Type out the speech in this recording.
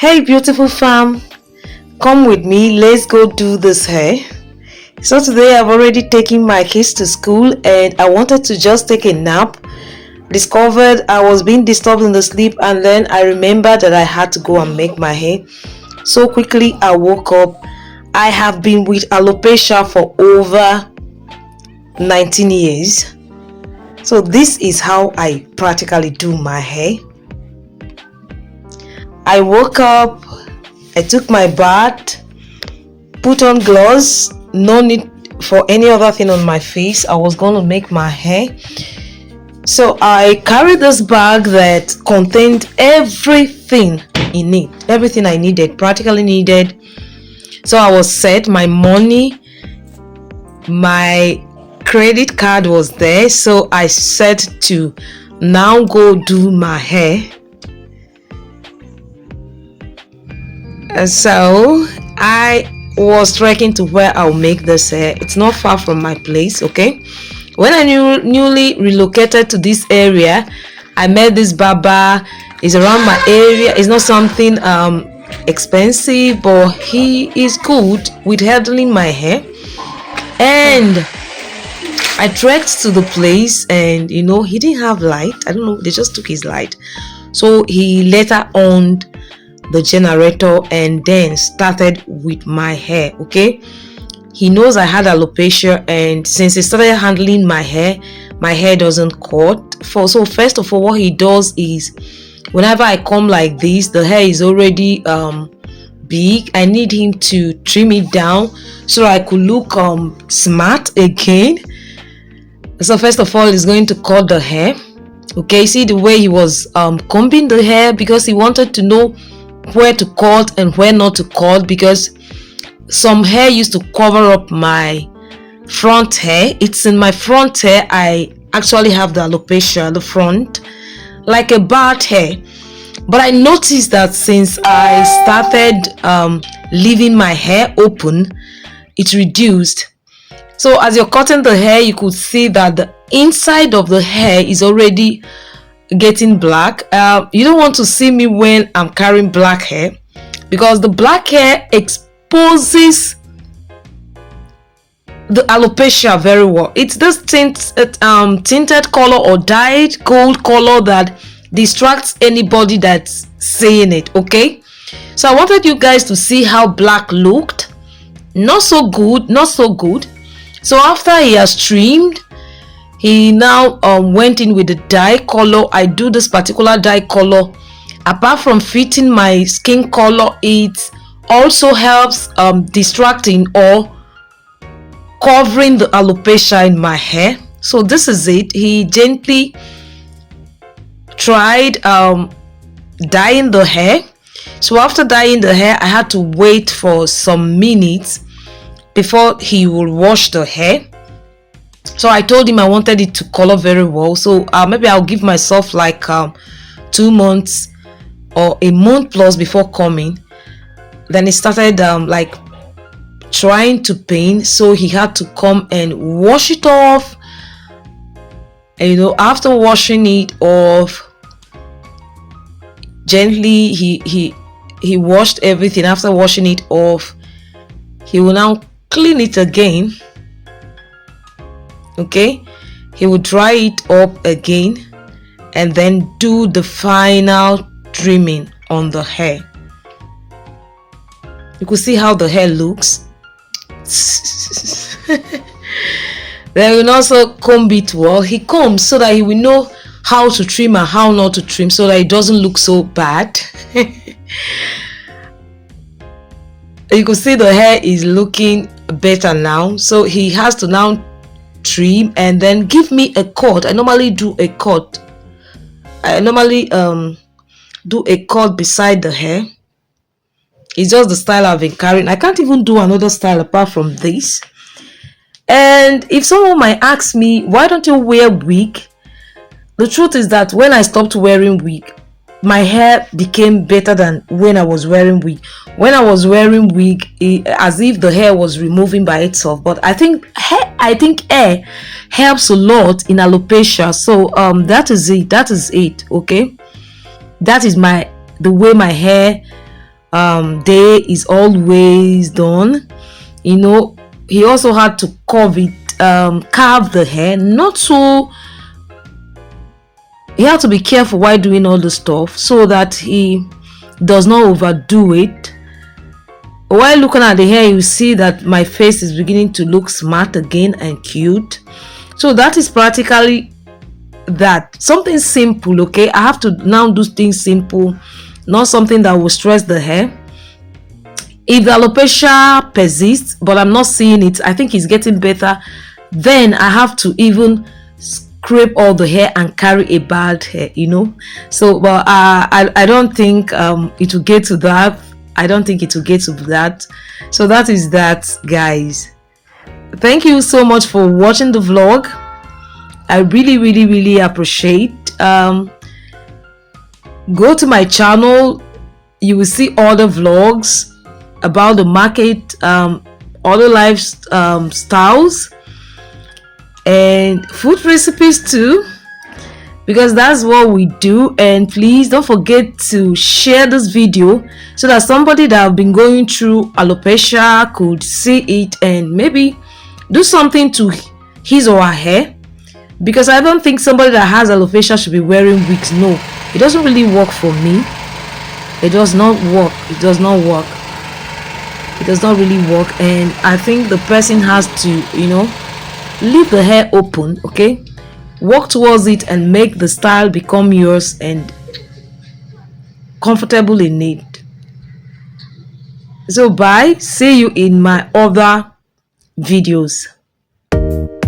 Hey, beautiful fam, come with me. Let's go do this hair. So, today I've already taken my kids to school and I wanted to just take a nap. Discovered I was being disturbed in the sleep, and then I remembered that I had to go and make my hair. So, quickly I woke up. I have been with alopecia for over 19 years. So, this is how I practically do my hair. I woke up, I took my bath, put on gloves, no need for any other thing on my face. I was going to make my hair. So I carried this bag that contained everything in it, everything I needed, practically needed. So I was set, my money, my credit card was there. So I said to now go do my hair. And so I was trekking to where I'll make this hair. It's not far from my place, okay? When I newly relocated to this area, I met this barber. He's around my area. It's not something expensive, but he is good with handling my hair. And I trekked to the place, and he didn't have light. I don't know, they just took his light. So he later on the generator and then started with my hair. Okay, he knows I had alopecia, and since he started handling my hair doesn't cut. So first of all, what he does is whenever I come like this, the hair is already big. I need him to trim it down so I could look smart again. So first of all, he's going to cut the hair. Okay, see the way he was combing the hair, because he wanted to know where to cut and where not to cut, because some hair used to cover up my front hair. It's in my front hair. I actually have the alopecia, the front, like a bad hair. But I noticed that since I started leaving my hair open, it reduced. So as you're cutting the hair, you could see that the inside of the hair is already getting black. You don't want to see me when I'm carrying black hair, because the black hair exposes the alopecia very well. It's this tinted color or dyed gold color that distracts anybody that's seeing it. Okay, so I wanted you guys to see how black looked. Not so good. So after he has trimmed, he now went in with the dye color. I do this particular dye color. Apart from fitting my skin color, it also helps distracting or covering the alopecia in my hair. So this is it. He gently tried dyeing the hair. So after dyeing the hair, I had to wait for some minutes before he will wash the hair. So I told him I wanted it to color very well. So maybe I'll give myself like 2 months or a month plus before coming. Then he started like trying to paint. So he had to come and wash it off. And after washing it off, gently he washed everything. After washing it off, he will now clean it again. Okay, he will dry it up again and then do the final trimming on the hair. You could see how the hair looks. Then he will also comb it well. He combs so that he will know how to trim and how not to trim, so that it doesn't look so bad. You could see the hair is looking better now. So he has to now trim and then give me a cut. I normally do a cut. I normally do a cut beside the hair. It's just the style I've been carrying. I can't even do another style apart from this. And if someone might ask me, why don't you wear wig? The truth is that when I stopped wearing wig, my hair became better than when I was wearing wig. When I was wearing wig, as if the hair was removing by itself. But I think hair helps a lot in alopecia. So that is it. Okay, that is the way my hair day is always done. You know, he also had to carve the hair, not so. He had to be careful while doing all the stuff so that he does not overdo it. While looking at the hair, you see that my face is beginning to look smart again and cute. So that is practically that. Something simple, okay? I have to now do things simple, not something that will stress the hair. If the alopecia persists, but I'm not seeing it, I think it's getting better, then I have to even scrape all the hair and carry a bald hair, you know. So, but I don't think it will get to that. I don't think it will get to that. So that is that, guys. Thank you so much for watching the vlog. I really appreciate. Go to my channel. You will see other vlogs about the market, other life styles, and food recipes too, because that's what we do. And please don't forget to share this video so that somebody that have been going through alopecia could see it and maybe do something to his or her hair. Because I don't think somebody that has alopecia should be wearing wigs. No, it doesn't really work for me. It does not work. It does not work. It does not really work. And I think the person has to, you know, leave the hair open, okay? Work towards it and make the style become yours and comfortable in it. So bye. See you in my other videos.